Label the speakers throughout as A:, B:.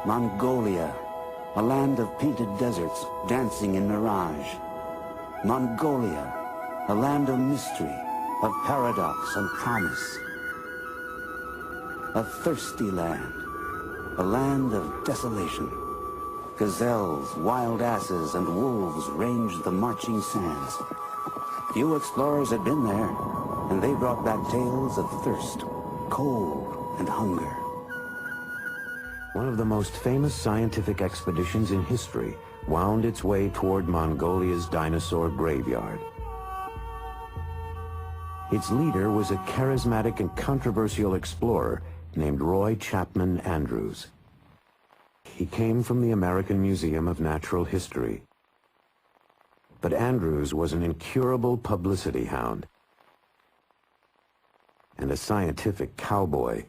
A: Mongolia, a land of painted deserts dancing in mirage. Mongolia, a land of mystery, of paradox and promise. A thirsty land, a land of desolation. Gazelles, wild asses, and wolves ranged the marching sands. Few explorers had been there, and they brought back tales of thirst, cold, and hunger.
B: One of the most famous scientific expeditions in history wound its way toward Mongolia's dinosaur graveyard. Its leader was a charismatic and controversial explorer named Roy Chapman Andrews. He came from the American Museum of Natural History. But Andrews was an incurable publicity hound and a scientific cowboy.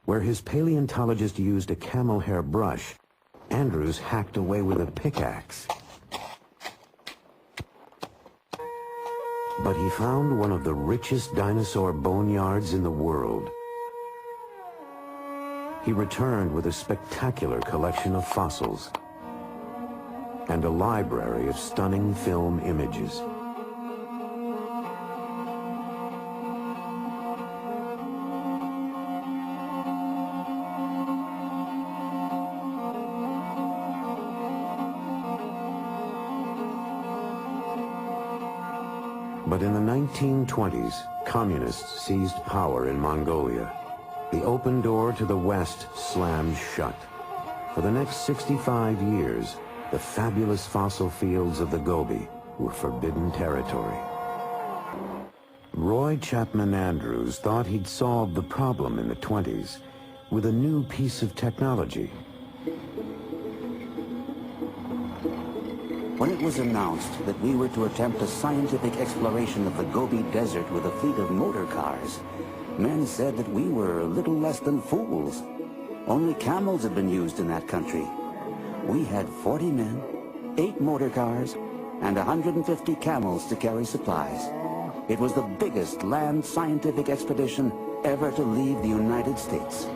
B: Where his paleontologist used a camel hair brush, Andrews hacked away with a pickaxe. But he found one of the richest dinosaur boneyards in the world. He returned with a spectacular collection of fossils and a library of stunning film images. But in the 1920s, communists seized power in Mongolia. The open door to the west slammed shut. For the next 65 years, the fabulous fossil fields of the Gobi were forbidden territory. Roy Chapman Andrews thought he'd solved the problem in the 20s with a new piece of technology.
A: When it was announced that we were to attempt a scientific exploration of the Gobi Desert with a fleet of motor cars, men said that we were little less than fools. Only camels had been used in that country. We had 40 men, 8 motor cars, and 150 camels to carry supplies. It was the biggest land scientific expedition ever to leave the United States.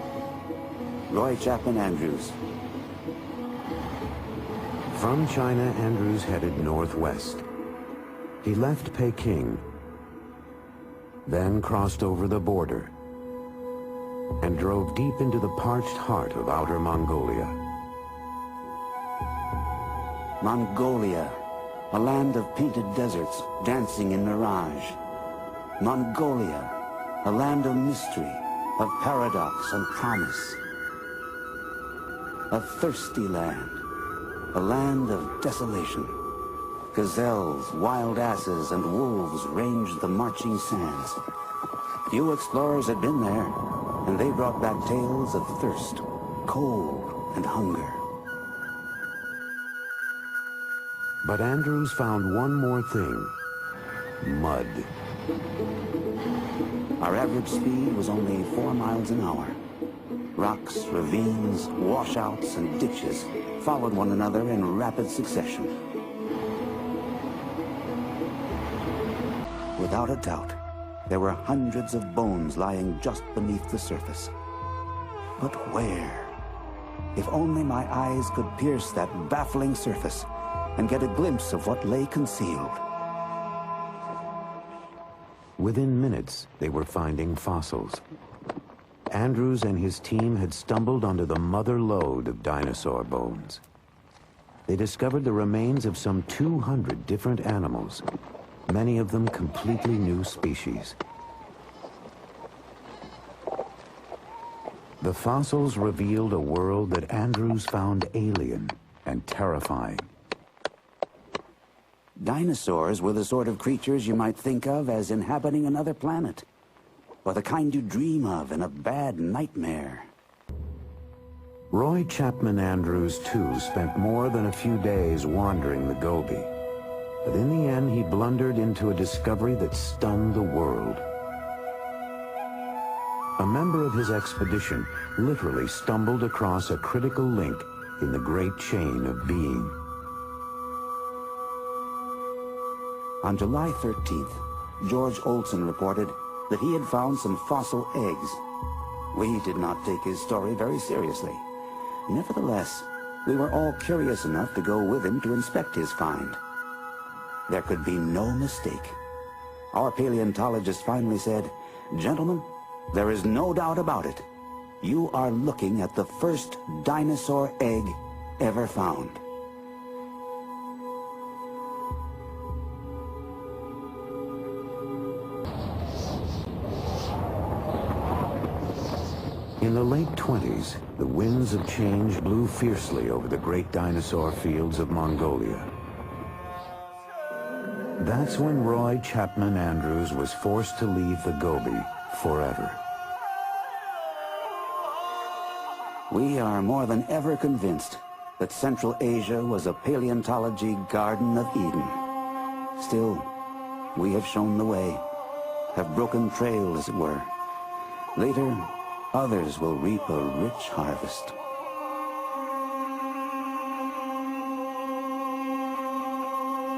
A: Roy Chapman Andrews.
B: From China, Andrews headed northwest. He left Peking, then crossed over the border, and drove deep into the parched heart of outer Mongolia.
A: Mongolia, a land of painted deserts dancing in mirage. Mongolia, a land of mystery, of paradox and promise. A thirsty land, a land of desolation. Gazelles, wild asses, and wolves ranged the marching sands. Few explorers had been there, and they brought back tales of thirst, cold, and hunger.
B: But Andrews found one more thing: mud.
A: Our average speed was only 4 miles an hour. Rocks, ravines, washouts, and ditches followed one another in rapid succession. Without a doubt, there were hundreds of bones lying just beneath the surface. But where? If only my eyes could pierce that baffling surface and get a glimpse of what lay concealed.
B: Within minutes, they were finding fossils. Andrews and his team had stumbled onto the mother lode of dinosaur bones. They discovered the remains of some 200 different animals, many of them completely new species. The fossils revealed a world that Andrews found alien and terrifying.
A: Dinosaurs were the sort of creatures you might think of as inhabiting another planet, or the kind you dream of in a bad nightmare.
B: Roy Chapman Andrews, too, spent more than a few days wandering the Gobi. But in the end, he blundered into a discovery that stunned the world. A member of his expedition literally stumbled across a critical link in the great chain of being.
A: On July 13th, George Olson reported that he had found some fossil eggs. We did not take his story very seriously. Nevertheless, we were all curious enough to go with him to inspect his find. There could be no mistake. Our paleontologist finally said, "Gentlemen, there is no doubt about it. You are looking at the first dinosaur egg ever found."
B: In the late 20s, the winds of change blew fiercely over the great dinosaur fields of Mongolia. That's when Roy Chapman Andrews was forced to leave the Gobi forever.
A: We are more than ever convinced that Central Asia was a paleontology Garden of Eden. Still, we have shown the way, have broken trail, as it were. Later, others will reap a rich harvest.